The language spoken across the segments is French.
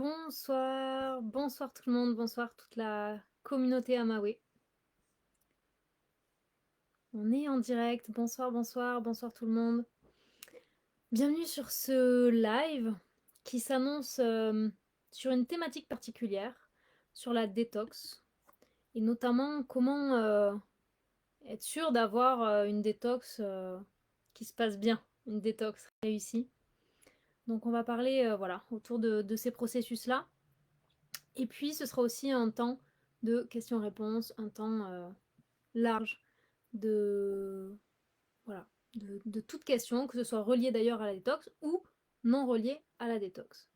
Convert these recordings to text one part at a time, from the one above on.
Bonsoir, bonsoir tout le monde, bonsoir toute la communauté Amawe. On est en direct, bonsoir, bonsoir, bonsoir tout le monde. Bienvenue sur ce live qui s'annonce sur une thématique particulière, sur la détox, et notamment comment être sûr d'avoir une détox qui se passe bien, une détox réussie. Donc on va parler voilà, autour de ces processus-là. Et puis ce sera aussi un temps de questions-réponses, un temps large de, voilà, de toute question, que ce soit relié d'ailleurs à la détox ou non relié à la détox.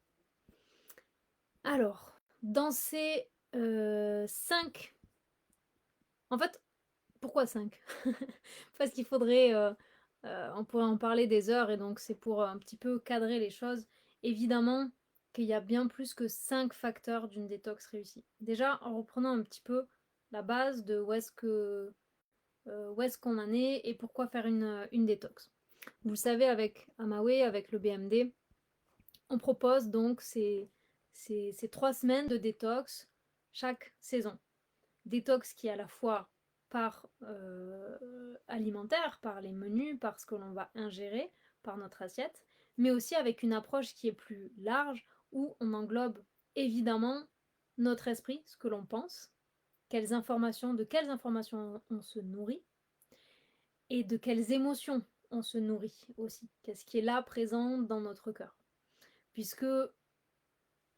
Alors, dans ces 5... En fait, pourquoi 5? Parce qu'il faudrait... on pourrait en parler des heures et donc c'est pour un petit peu cadrer les choses. Évidemment qu'il y a bien plus que 5 facteurs d'une détox réussie. Déjà, en reprenant un petit peu la base de où est-ce qu'on en est et pourquoi faire une détox. Vous le savez, avec Amawe, avec le BMD, on propose donc ces 3 semaines de détox chaque saison. Détox qui est à la fois par alimentaire, par les menus, par ce que l'on va ingérer, par notre assiette, mais aussi avec une approche qui est plus large, où on englobe évidemment notre esprit, ce que l'on pense, de quelles informations on se nourrit, et de quelles émotions on se nourrit aussi. Qu'est-ce qui est là présent dans notre cœur. Puisque,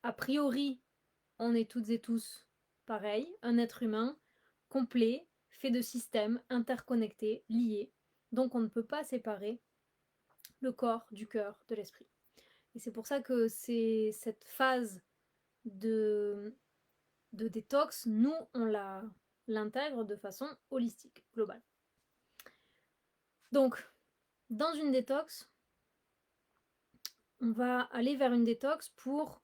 a priori, on est toutes et tous pareils, un être humain complet, fait de systèmes interconnectés, liés. Donc on ne peut pas séparer le corps du cœur, de l'esprit. Et c'est pour ça que c'est cette phase de détox, nous, on l'intègre de façon holistique, globale. Donc, dans une détox, on va aller vers une détox pour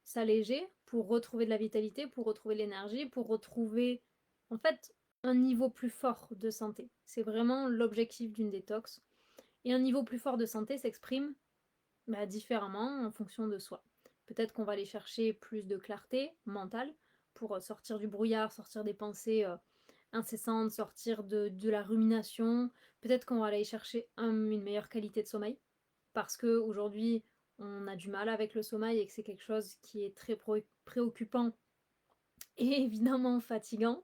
s'alléger, pour retrouver de la vitalité, pour retrouver l'énergie, pour retrouver en fait un niveau plus fort de santé. C'est vraiment l'objectif d'une détox. Et un niveau plus fort de santé s'exprime différemment en fonction de soi. Peut-être qu'on va aller chercher plus de clarté mentale pour sortir du brouillard, sortir des pensées incessantes, sortir de la rumination. Peut-être qu'on va aller chercher une meilleure qualité de sommeil parce qu'aujourd'hui, on a du mal avec le sommeil et que c'est quelque chose qui est très préoccupant et évidemment fatigant.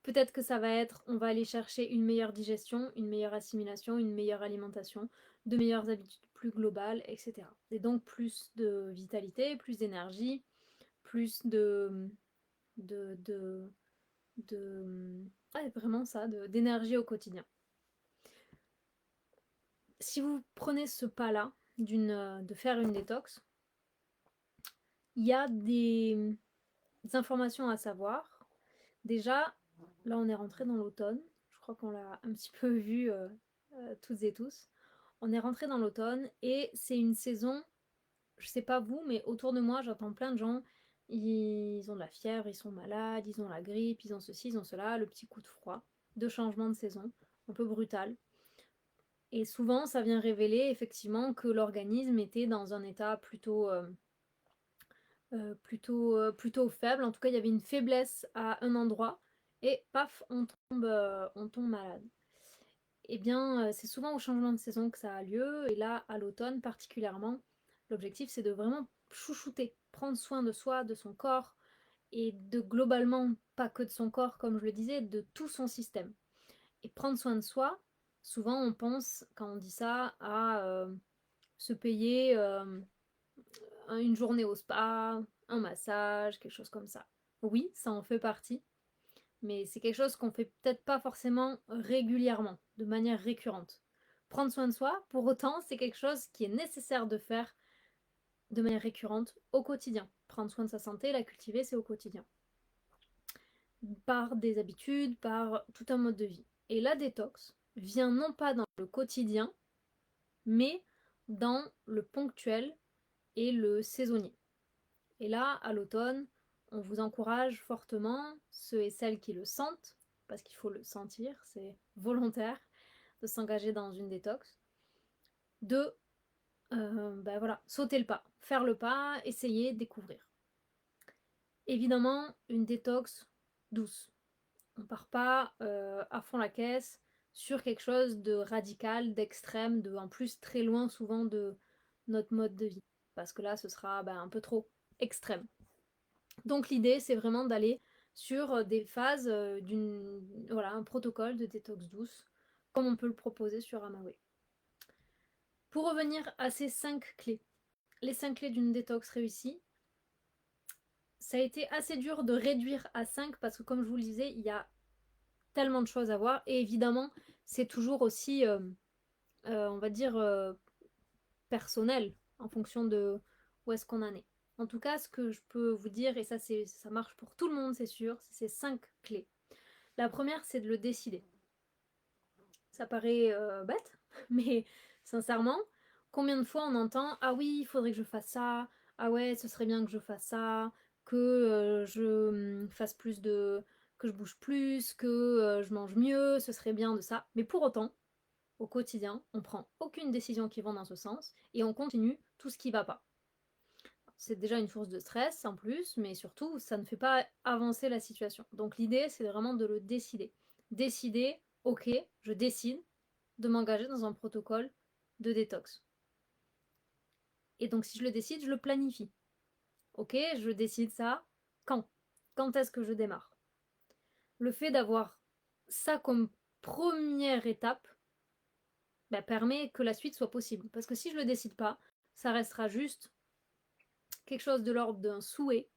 Peut-être que ça va être, on va aller chercher une meilleure digestion, une meilleure assimilation, une meilleure alimentation, de meilleures habitudes plus globales, etc. Et donc plus de vitalité, plus d'énergie, plus de, de, ouais, vraiment ça, d'énergie au quotidien. Si vous prenez ce pas-là, de faire une détox, il y a des informations à savoir. Déjà, là on est rentré dans l'automne, je crois qu'on l'a un petit peu vu toutes et tous. On est rentré dans l'automne et c'est une saison, je sais pas vous, mais autour de moi j'entends plein de gens, ils ont de la fièvre, ils sont malades, ils ont la grippe, ils ont ceci, ils ont cela, le petit coup de froid, de changement de saison, un peu brutal. Et souvent ça vient révéler effectivement que l'organisme était dans un état plutôt faible. En tout cas, il y avait une faiblesse à un endroit et paf, on tombe malade. Eh bien, c'est souvent au changement de saison que ça a lieu et là, à l'automne particulièrement, l'objectif c'est de vraiment chouchouter, prendre soin de soi, de son corps et de globalement, pas que de son corps comme je le disais, de tout son système. Et prendre soin de soi, souvent on pense, quand on dit ça, à se payer une journée au spa, un massage, quelque chose comme ça. Oui, ça en fait partie, mais c'est quelque chose qu'on fait peut-être pas forcément régulièrement, de manière récurrente. Prendre soin de soi, pour autant, c'est quelque chose qui est nécessaire de faire de manière récurrente au quotidien. Prendre soin de sa santé, la cultiver, c'est au quotidien. Par des habitudes, par tout un mode de vie. Et la détox vient non pas dans le quotidien, mais dans le ponctuel et le saisonnier. Et là, à l'automne, on vous encourage fortement, ceux et celles qui le sentent, parce qu'il faut le sentir, c'est volontaire de s'engager dans une détox, de voilà, sauter le pas, faire le pas, essayer, découvrir. Évidemment, une détox douce. On part pas à fond la caisse sur quelque chose de radical, d'extrême, en plus très loin souvent de notre mode de vie. Parce que là, ce sera un peu trop extrême. Donc l'idée, c'est vraiment d'aller sur des phases voilà, un protocole de détox douce, comme on peut le proposer sur Amawe. Pour revenir à ces 5 clés, les 5 clés d'une détox réussie, ça a été assez dur de réduire à 5 parce que comme je vous le disais, il y a tellement de choses à voir et évidemment, c'est toujours aussi, on va dire, personnel en fonction de où est-ce qu'on en est. En tout cas, ce que je peux vous dire, et ça marche pour tout le monde, c'est sûr, c'est ces 5 clés. La première, c'est de le décider. Ça paraît bête, mais sincèrement, combien de fois on entend « Ah oui, il faudrait que je fasse ça. Ah ouais, ce serait bien que je fasse ça. Que je fasse plus de... que je bouge plus, que je mange mieux, ce serait bien de ça. » Mais pour autant, au quotidien, on prend aucune décision qui va dans ce sens et on continue tout ce qui va pas. C'est déjà une source de stress en plus, mais surtout, ça ne fait pas avancer la situation. Donc l'idée, c'est vraiment de le décider. Décider, ok, je décide de m'engager dans un protocole de détox. Et donc si je le décide, je le planifie. Ok, je décide ça. Quand? Quand est-ce que je démarre? Le fait d'avoir ça comme première étape permet que la suite soit possible. Parce que si je ne le décide pas, ça restera juste quelque chose de l'ordre d'un souhait.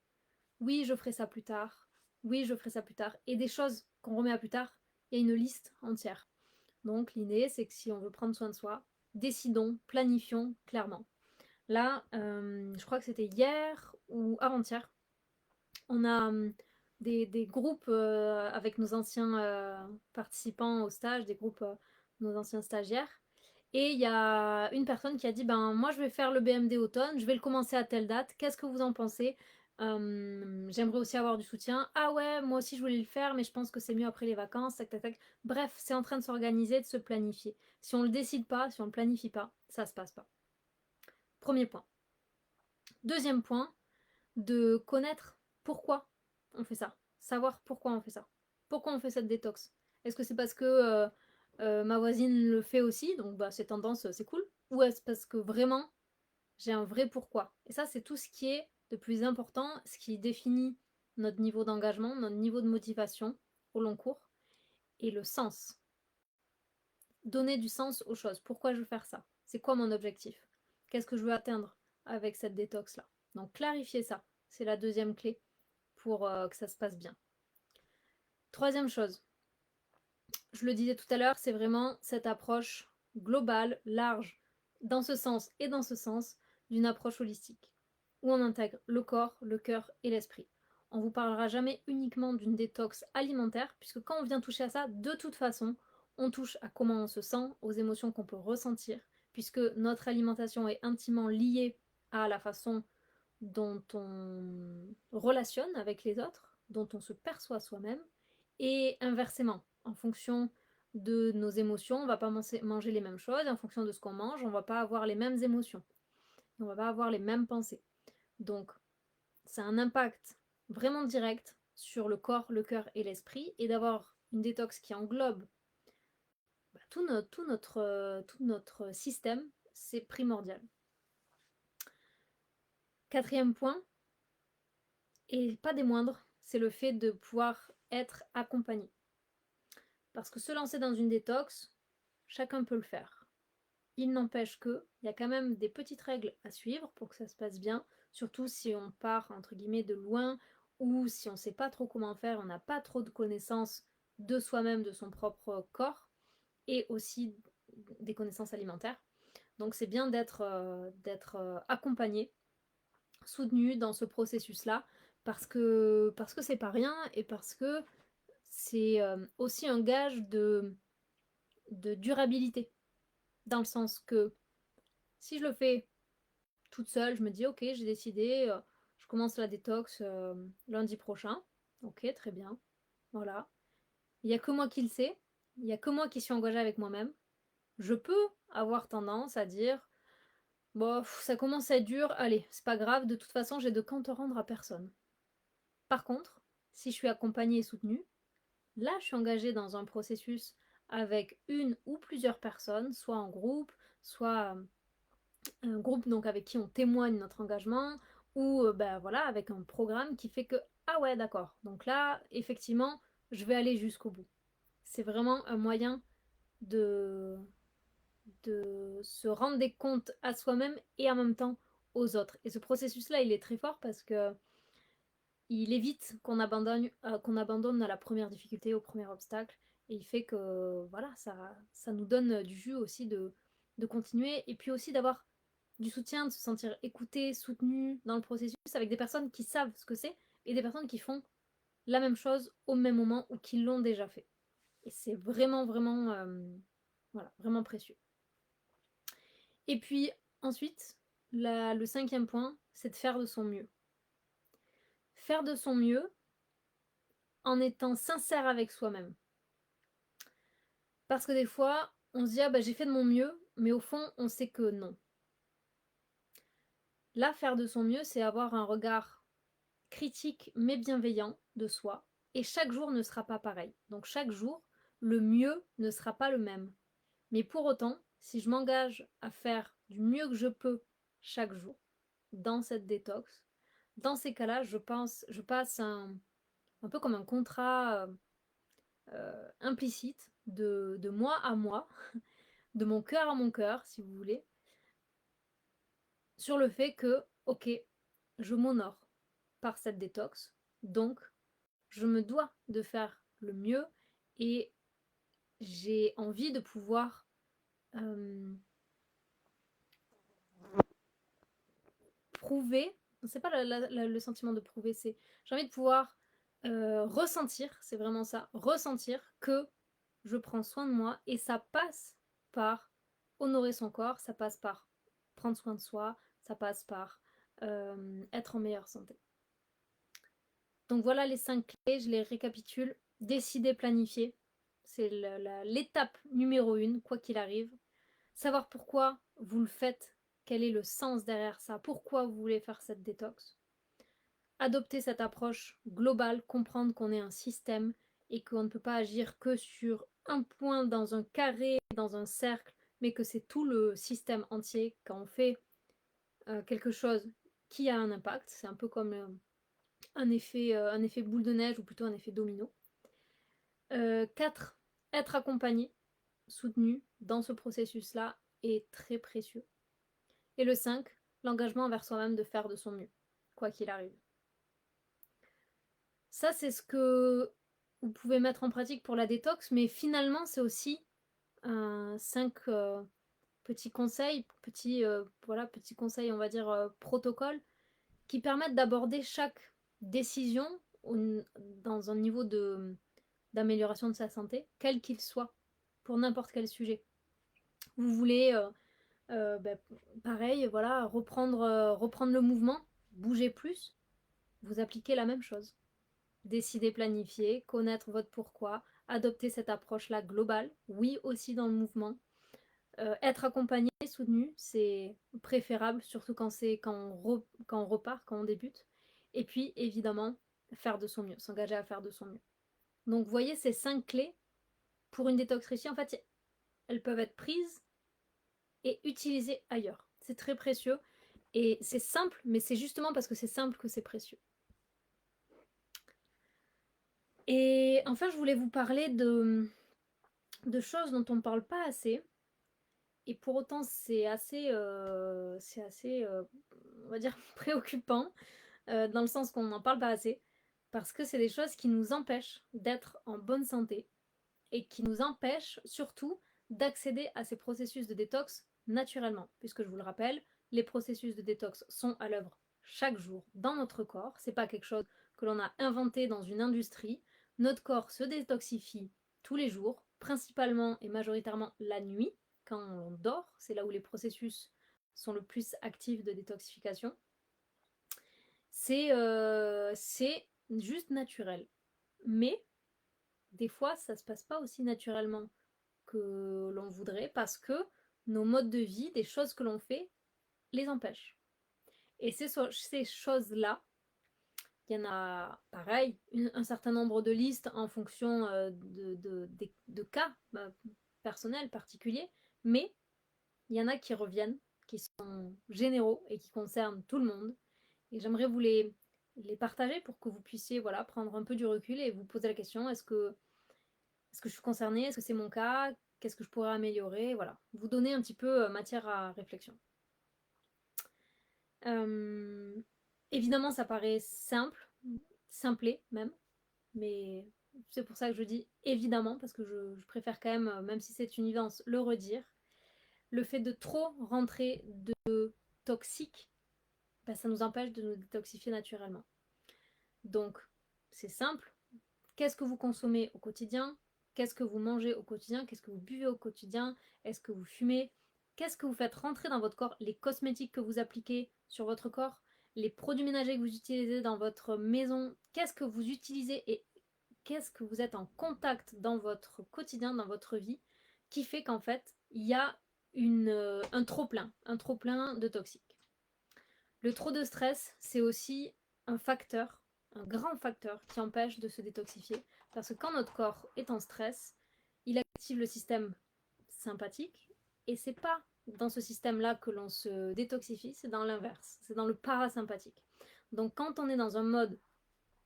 Oui, je ferai ça plus tard. Oui, je ferai ça plus tard. Et des choses qu'on remet à plus tard, il y a une liste entière. Donc l'idée, c'est que si on veut prendre soin de soi, décidons, planifions clairement. Là, je crois que c'était hier ou avant-hier, on a des groupes avec nos anciens participants au stage, des groupes, nos anciens stagiaires. Et il y a une personne qui a dit, ben moi je vais faire le BMD automne, je vais le commencer à telle date, qu'est-ce que vous en pensez? J'aimerais aussi avoir du soutien. Ah ouais, moi aussi je voulais le faire, mais je pense que c'est mieux après les vacances, tac, tac, tac. Bref, c'est en train de s'organiser, de se planifier. Si on le décide pas, si on le planifie pas, ça se passe pas. Premier point. Deuxième point, de connaître pourquoi on fait ça. Savoir pourquoi on fait ça. Pourquoi on fait cette détox. Est-ce que c'est parce que ma voisine le fait aussi, donc c'est tendance, c'est cool? Ou est-ce parce que vraiment j'ai un vrai pourquoi? Et ça, c'est tout ce qui est de plus important, ce qui définit notre niveau d'engagement, notre niveau de motivation au long cours, et le sens. Donner du sens aux choses. Pourquoi je veux faire ça? C'est quoi mon objectif? Qu'est-ce que je veux atteindre avec cette détox-là? Donc clarifier ça, c'est la deuxième clé pour que ça se passe bien. Troisième chose, je le disais tout à l'heure, c'est vraiment cette approche globale, large, dans ce sens et dans ce sens, d'une approche holistique, où on intègre le corps, le cœur et l'esprit. On ne vous parlera jamais uniquement d'une détox alimentaire, puisque quand on vient toucher à ça, de toute façon, on touche à comment on se sent, aux émotions qu'on peut ressentir, puisque notre alimentation est intimement liée à la façon dont on relationne avec les autres, dont on se perçoit soi-même, et inversement, en fonction de nos émotions, on ne va pas manger les mêmes choses, et en fonction de ce qu'on mange, on ne va pas avoir les mêmes émotions, on ne va pas avoir les mêmes pensées. Donc, c'est un impact vraiment direct sur le corps, le cœur et l'esprit, et d'avoir une détox qui englobe tout notre système, c'est primordial. Quatrième point, et pas des moindres, c'est le fait de pouvoir être accompagné. Parce que se lancer dans une détox, chacun peut le faire. Il n'empêche qu'il y a quand même des petites règles à suivre pour que ça se passe bien, surtout si on part entre guillemets de loin ou si on ne sait pas trop comment faire, on n'a pas trop de connaissances de soi-même, de son propre corps et aussi des connaissances alimentaires. Donc c'est bien d'être accompagné, soutenu dans ce processus-là parce que c'est pas rien et parce que c'est aussi un gage de durabilité. Dans le sens que si je le fais toute seule, je me dis ok, j'ai décidé, je commence la détox lundi prochain. Ok, très bien. Voilà. Il n'y a que moi qui le sais. Il n'y a que moi qui suis engagée avec moi-même. Je peux avoir tendance à dire Bon, ça commence à être dur. Allez, c'est pas grave. De toute façon, j'ai de compte rendre à personne. Par contre, si je suis accompagnée et soutenue, là, je suis engagée dans un processus avec une ou plusieurs personnes, soit en groupe, soit un groupe donc avec qui on témoigne notre engagement, ou ben voilà, avec un programme qui fait que, ah ouais, d'accord, donc là, effectivement, je vais aller jusqu'au bout. C'est vraiment un moyen de, de se rendre des comptes à soi-même et en même temps aux autres. Et ce processus-là, il est très fort parce que il évite qu'on abandonne à la première difficulté, au premier obstacle. Et il fait que voilà, ça nous donne du jus aussi de continuer. Et puis aussi d'avoir du soutien, de se sentir écouté, soutenu dans le processus avec des personnes qui savent ce que c'est et des personnes qui font la même chose au même moment ou qui l'ont déjà fait. Et c'est vraiment, vraiment, voilà, vraiment précieux. Et puis ensuite, le cinquième point, c'est de faire de son mieux. Faire de son mieux en étant sincère avec soi-même. Parce que des fois, on se dit, ah bah j'ai fait de mon mieux, mais au fond, on sait que non. Là, faire de son mieux, c'est avoir un regard critique mais bienveillant de soi. Et chaque jour ne sera pas pareil. Donc chaque jour, le mieux ne sera pas le même. Mais pour autant, si je m'engage à faire du mieux que je peux chaque jour dans cette détox, dans ces cas-là, je passe un peu comme un contrat implicite de moi à moi, de mon cœur à mon cœur, si vous voulez, sur le fait que, ok, je m'honore par cette détox, donc je me dois de faire le mieux et j'ai envie de pouvoir prouver, c'est pas le sentiment de prouver, c'est j'ai envie de pouvoir ressentir, c'est vraiment ça, ressentir que je prends soin de moi et ça passe par honorer son corps, ça passe par prendre soin de soi, ça passe par être en meilleure santé. Donc voilà les 5 clés, je les récapitule. Décider, planifier, c'est l'étape numéro 1, quoi qu'il arrive. Savoir pourquoi vous le faites, quel est le sens derrière ça, pourquoi vous voulez faire cette détox. Adopter cette approche globale, comprendre qu'on est un système et qu'on ne peut pas agir que sur un point dans un carré, dans un cercle, mais que c'est tout le système entier. Quand on fait quelque chose qui a un impact, c'est un peu comme un effet boule de neige ou plutôt un effet domino. 4. Être accompagné, soutenu dans ce processus-là est très précieux. Et le 5, l'engagement envers soi-même de faire de son mieux, quoi qu'il arrive. Ça, c'est ce que vous pouvez mettre en pratique pour la détox, mais finalement, c'est aussi 5 petits conseils, petits conseils, on va dire, protocole, qui permettent d'aborder chaque décision dans un niveau d'amélioration de sa santé, quel qu'il soit, pour n'importe quel sujet. Vous voulez, bah, pareil, voilà, reprendre le mouvement, bouger plus, vous appliquez la même chose. Décider, planifier, connaître votre pourquoi, adopter cette approche-là globale, oui aussi dans le mouvement. Être accompagné, soutenu, c'est préférable, surtout quand on repart, quand on débute. Et puis, évidemment, faire de son mieux, s'engager à faire de son mieux. Donc, vous voyez, ces 5 clés pour une détox réussie, en fait, elles peuvent être prises et utilisées ailleurs. C'est très précieux et c'est simple, mais c'est justement parce que c'est simple que c'est précieux. Et enfin, je voulais vous parler de choses dont on ne parle pas assez. Et pour autant, c'est assez, on va dire, préoccupant, dans le sens qu'on n'en parle pas assez, parce que c'est des choses qui nous empêchent d'être en bonne santé et qui nous empêchent surtout d'accéder à ces processus de détox naturellement. Puisque je vous le rappelle, les processus de détox sont à l'œuvre chaque jour dans notre corps. C'est pas quelque chose que l'on a inventé dans une industrie. Notre corps se détoxifie tous les jours, principalement et majoritairement la nuit, quand on dort. C'est là où les processus sont le plus actifs de détoxification. C'est juste naturel. Mais des fois, ça se passe pas aussi naturellement que l'on voudrait parce que nos modes de vie, des choses que l'on fait, les empêche. Et ces choses-là, il y en a pareil, un certain nombre de listes en fonction de cas personnels, particuliers, mais il y en a qui reviennent, qui sont généraux et qui concernent tout le monde. Et j'aimerais vous les partager pour que vous puissiez voilà, prendre un peu du recul et vous poser la question, est-ce que je suis concernée? Est-ce que c'est mon cas? Qu'est-ce que je pourrais améliorer? Voilà, vous donner un petit peu matière à réflexion. Évidemment, ça paraît simple, simplé même, mais c'est pour ça que je dis évidemment, parce que je préfère quand même si c'est une évidence, le redire. Le fait de trop rentrer de toxique, ben, ça nous empêche de nous détoxifier naturellement. Donc, c'est simple. Qu'est-ce que vous consommez au quotidien? Qu'est-ce que vous mangez au quotidien? Qu'est-ce que vous buvez au quotidien? Est-ce que vous fumez? Qu'est-ce que vous faites rentrer dans votre corps? Les cosmétiques que vous appliquez sur votre corps? Les produits ménagers que vous utilisez dans votre maison? Qu'est-ce que vous utilisez et qu'est-ce que vous êtes en contact dans votre quotidien, dans votre vie, qui fait qu'en fait, il y a un trop-plein de toxiques. Le trop de stress, c'est aussi un facteur, un grand facteur qui empêche de se détoxifier. Parce que quand notre corps est en stress, il active le système sympathique et c'est pas dans ce système-là que l'on se détoxifie, c'est dans l'inverse, c'est dans le parasympathique. Donc quand on est dans un mode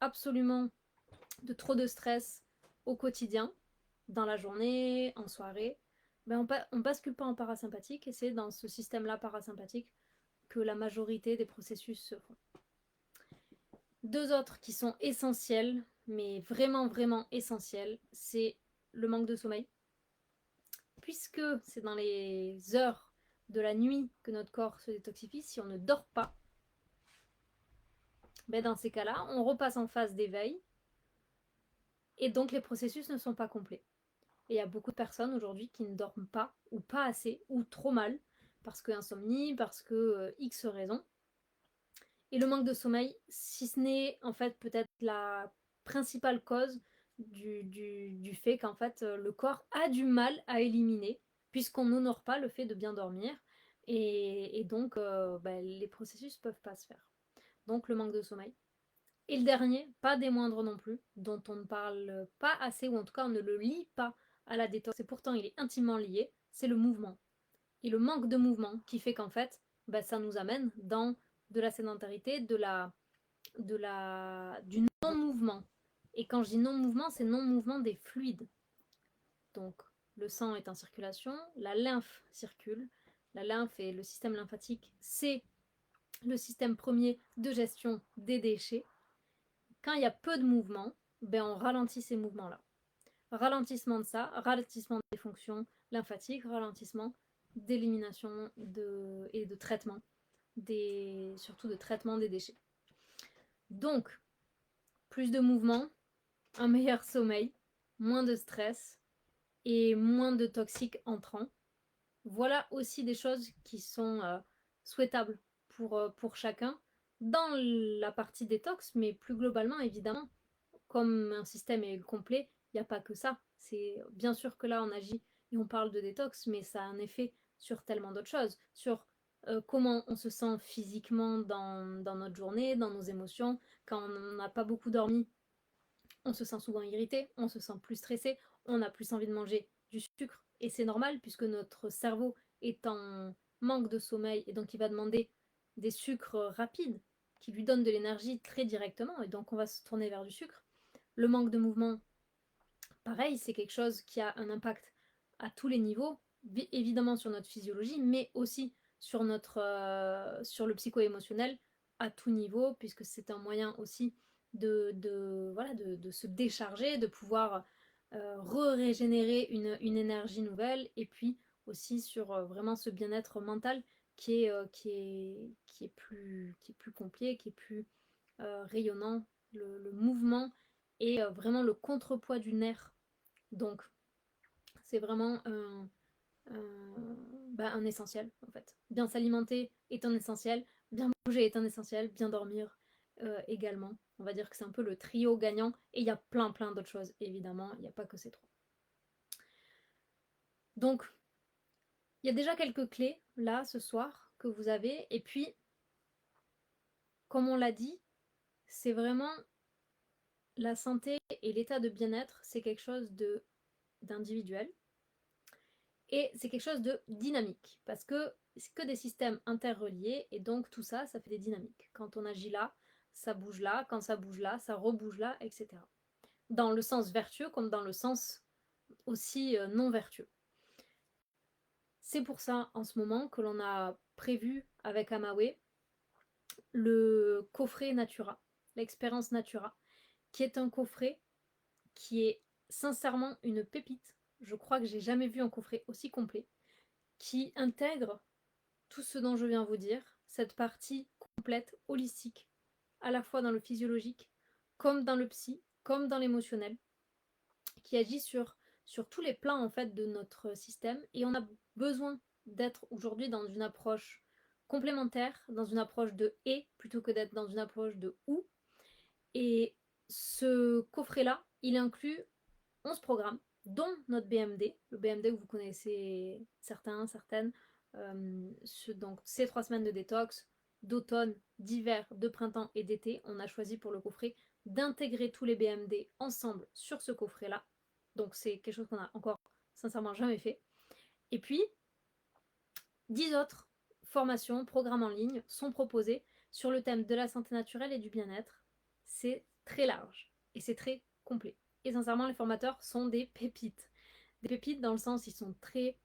absolument de trop de stress au quotidien, dans la journée, en soirée, ben on bascule pas en parasympathique et c'est dans ce système-là parasympathique que la majorité des processus se font. Deux autres qui sont essentiels, mais vraiment vraiment essentiels, c'est le manque de sommeil. Puisque c'est dans les heures de la nuit que notre corps se détoxifie, si on ne dort pas, ben dans ces cas-là, on repasse en phase d'éveil et donc les processus ne sont pas complets. Et il y a beaucoup de personnes aujourd'hui qui ne dorment pas, ou pas assez, ou trop mal, parce que insomnie, parce que X raisons. Et le manque de sommeil, si ce n'est en fait peut-être la principale cause du fait qu'en fait le corps a du mal à éliminer, puisqu'on n'honore pas le fait de bien dormir, et donc les processus ne peuvent pas se faire. Donc le manque de sommeil. Et le dernier, pas des moindres non plus, dont on ne parle pas assez, ou en tout cas on ne le lie pas à la détox, et pourtant il est intimement lié, c'est le mouvement. Et le manque de mouvement qui fait qu'en fait, ça nous amène dans de la sédentarité, du non-mouvement. Et quand je dis non-mouvement, c'est non-mouvement des fluides. Donc le sang est en circulation, la lymphe circule. La lymphe et le système lymphatique, c'est le système premier de gestion des déchets. Quand il y a peu de mouvement, on ralentit ces mouvements-là. Ralentissement de ça, ralentissement des fonctions lymphatiques, ralentissement d'élimination et de traitement, surtout de traitement des déchets. Donc, plus de mouvement, un meilleur sommeil, moins de stress et moins de toxiques entrants. Voilà aussi des choses qui sont souhaitables pour chacun dans la partie détox, mais plus globalement, évidemment, comme un système est complet, il n'y a pas que ça. C'est bien sûr que là, on agit et on parle de détox, mais ça a un effet sur tellement d'autres choses, sur comment on se sent physiquement dans notre journée, dans nos émotions. Quand on n'a pas beaucoup dormi, on se sent souvent irrité, on se sent plus stressé, on a plus envie de manger du sucre. Et c'est normal puisque notre cerveau est en manque de sommeil et donc il va demander des sucres rapides qui lui donnent de l'énergie très directement et donc on va se tourner vers du sucre. Le manque de mouvement, pareil, c'est quelque chose qui a un impact à tous les niveaux, évidemment sur notre physiologie, mais aussi sur sur le psycho-émotionnel à tout niveau, puisque c'est un moyen aussi de se décharger, de pouvoir régénérer une énergie nouvelle, et puis aussi sur vraiment ce bien-être mental qui est plus complet, qui est plus rayonnant, le mouvement et vraiment le contrepoids du nerf. Donc, c'est vraiment un essentiel en fait. Bien s'alimenter est un essentiel, bien manger est un essentiel, bien dormir également. On va dire que c'est un peu le trio gagnant et il y a plein d'autres choses évidemment, il n'y a pas que ces trois. Donc, il y a déjà quelques clés là ce soir que vous avez. Et puis, comme on l'a dit, c'est vraiment la santé et l'état de bien-être, c'est quelque chose d'individuel et c'est quelque chose de dynamique parce que c'est que des systèmes interreliés et donc tout ça, ça fait des dynamiques. Quand on agit là, ça bouge là, quand ça bouge là, ça rebouge là, etc. Dans le sens vertueux comme dans le sens aussi non vertueux. C'est pour ça en ce moment que l'on a prévu avec Amawe le coffret Natura, l'expérience Natura, qui est un coffret qui est sincèrement une pépite. Je crois que j'ai jamais vu un coffret aussi complet, qui intègre tout ce dont je viens vous dire, cette partie complète, holistique, à la fois dans le physiologique, comme dans le psy, comme dans l'émotionnel, qui agit sur tous les plans en fait de notre système. Et on a besoin d'être aujourd'hui dans une approche complémentaire, dans une approche de et plutôt que d'être dans une approche de ou. Et ce coffret-là, il inclut 11 programmes, dont notre BMD, le BMD que vous connaissez certains, certaines, donc ces 3 semaines de détox, d'automne, d'hiver, de printemps et d'été, on a choisi pour le coffret d'intégrer tous les BMD ensemble sur ce coffret-là. Donc c'est quelque chose qu'on a encore sincèrement jamais fait. Et puis, 10 autres formations, programmes en ligne sont proposés sur le thème de la santé naturelle et du bien-être. C'est très large et c'est très complet. Et sincèrement, les formateurs sont des pépites. Des pépites dans le sens, ils sont très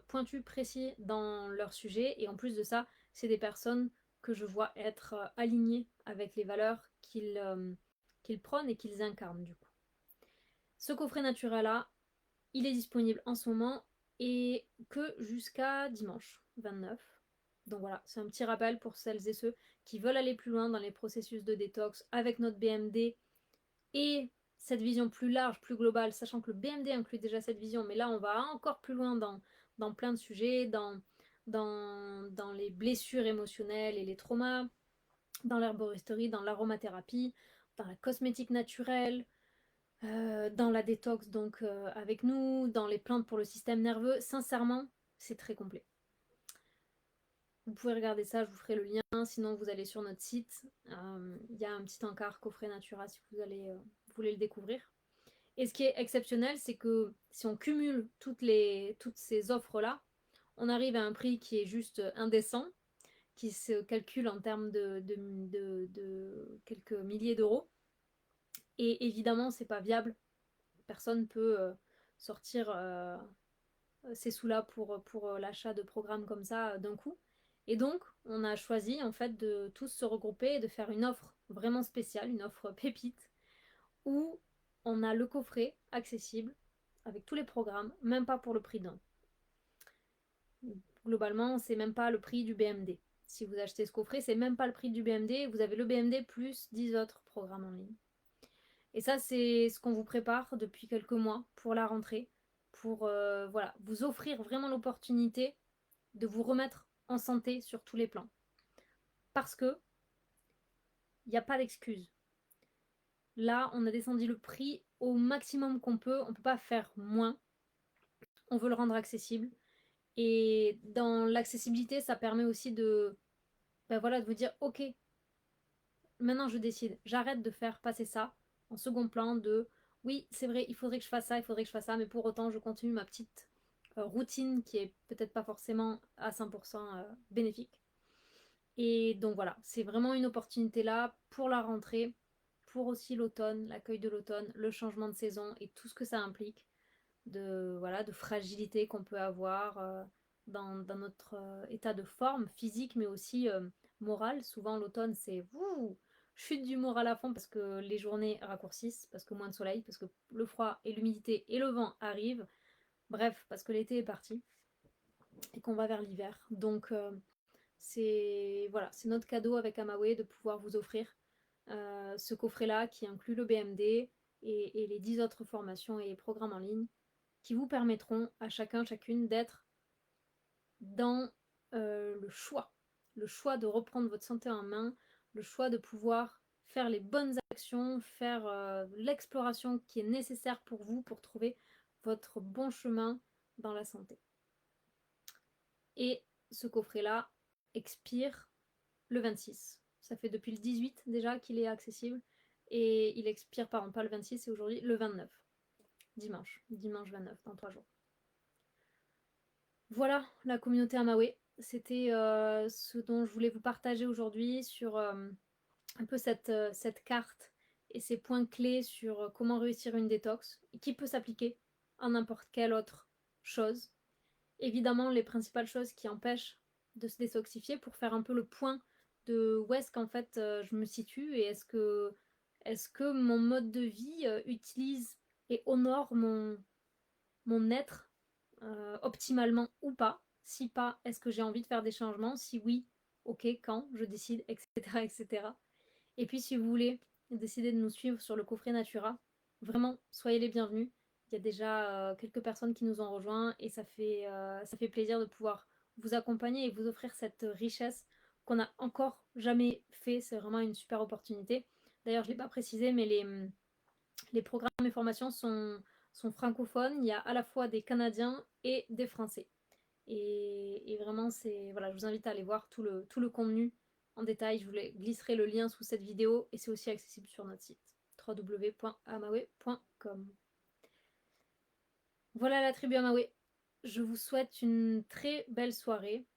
pointus, précis dans leur sujet. Et en plus de ça, c'est des personnes que je vois être alignées avec les valeurs qu'ils prônent et qu'ils incarnent du coup. Ce coffret naturel-là, il est disponible en ce moment et que jusqu'à dimanche 29. Donc voilà, c'est un petit rappel pour celles et ceux qui veulent aller plus loin dans les processus de détox avec notre BMD et cette vision plus large, plus globale, sachant que le BMD inclut déjà cette vision, mais là on va encore plus loin dans plein de sujets, dans les blessures émotionnelles et les traumas, dans l'herboristerie, dans l'aromathérapie, dans la cosmétique naturelle, dans la détox donc avec nous, dans les plantes pour le système nerveux. Sincèrement, c'est très complet. Vous pouvez regarder ça, je vous ferai le lien. Sinon, vous allez sur notre site. Il y a un petit encart coffret Natura si vous voulez le découvrir. Et ce qui est exceptionnel, c'est que si on cumule toutes ces offres-là, on arrive à un prix qui est juste indécent, qui se calcule en termes de quelques milliers d'euros. Et évidemment, c'est pas viable. Personne ne peut sortir ces sous-là pour l'achat de programmes comme ça d'un coup. Et donc, on a choisi en fait de tous se regrouper et de faire une offre vraiment spéciale, une offre pépite, où on a le coffret accessible avec tous les programmes, même pas pour le prix d'un. Globalement, c'est même pas le prix du BMD. Si vous achetez ce coffret, c'est même pas le prix du BMD. Vous avez le BMD plus 10 autres programmes en ligne. Et ça, c'est ce qu'on vous prépare depuis quelques mois pour la rentrée, pour voilà, vous offrir vraiment l'opportunité de vous remettre en santé sur tous les plans. Parce que il n'y a pas d'excuse. Là, on a descendu le prix au maximum qu'on peut. On ne peut pas faire moins. On veut le rendre accessible. Et dans l'accessibilité, ça permet aussi ben voilà, de vous dire, ok, maintenant je décide. J'arrête de faire passer ça en second plan de, oui, c'est vrai, il faudrait que je fasse ça, il faudrait que je fasse ça, mais pour autant, je continue ma petite routine qui est peut-être pas forcément à 100% bénéfique. Et donc voilà, c'est vraiment une opportunité là pour la rentrée, pour aussi l'automne, l'accueil de l'automne, le changement de saison et tout ce que ça implique de fragilité qu'on peut avoir dans notre état de forme physique mais aussi morale. Souvent l'automne c'est chute du moral à fond parce que les journées raccourcissent, parce que moins de soleil, parce que le froid et l'humidité et le vent arrivent. Bref, parce que l'été est parti et qu'on va vers l'hiver. Donc c'est voilà, c'est notre cadeau avec Amawe de pouvoir vous offrir ce coffret-là qui inclut le BMD et les 10 autres formations et programmes en ligne qui vous permettront à chacun, chacune d'être dans le choix de reprendre votre santé en main, le choix de pouvoir faire les bonnes actions, faire l'exploration qui est nécessaire pour vous pour trouver votre bon chemin dans la santé. Et ce coffret-là, expire le 26. Ça fait depuis le 18 déjà qu'il est accessible. Et il expire, pardon, pas le 26, c'est aujourd'hui le 29. Dimanche 29, dans 3 jours. Voilà la communauté Amawe. C'était ce dont je voulais vous partager aujourd'hui sur un peu cette carte et ces points clés sur comment réussir une détox, qui peut s'appliquer à n'importe quelle autre chose. Évidemment, les principales choses qui empêchent de se détoxifier pour faire un peu le point de où est-ce qu'en fait je me situe et est-ce que mon mode de vie utilise et honore mon être optimalement ou pas. Si pas, est-ce que j'ai envie de faire des changements? Si oui, ok, quand je décide, etc., etc. Et puis si vous voulez décider de nous suivre sur le coffret Natura, vraiment, soyez les bienvenus. Il y a déjà quelques personnes qui nous ont rejoints et ça fait plaisir de pouvoir vous accompagner et vous offrir cette richesse qu'on n'a encore jamais fait. C'est vraiment une super opportunité. D'ailleurs, je ne l'ai pas précisé, mais les programmes et formations sont francophones. Il y a à la fois des Canadiens et des Français. Et vraiment, voilà, je vous invite à aller voir tout le contenu en détail. Je vous glisserai le lien sous cette vidéo et c'est aussi accessible sur notre site www.amawe.com. Voilà la tribu Amawe. Je vous souhaite une très belle soirée.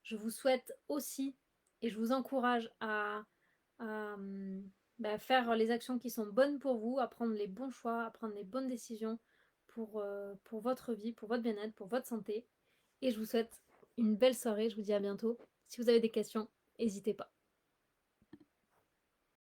Je vous souhaite aussi, et je vous encourage à faire les actions qui sont bonnes pour vous, à prendre les bons choix, à prendre les bonnes décisions pour votre vie, pour votre bien-être, pour votre santé. Et je vous souhaite une belle soirée. Je vous dis à bientôt. Si vous avez des questions, n'hésitez pas.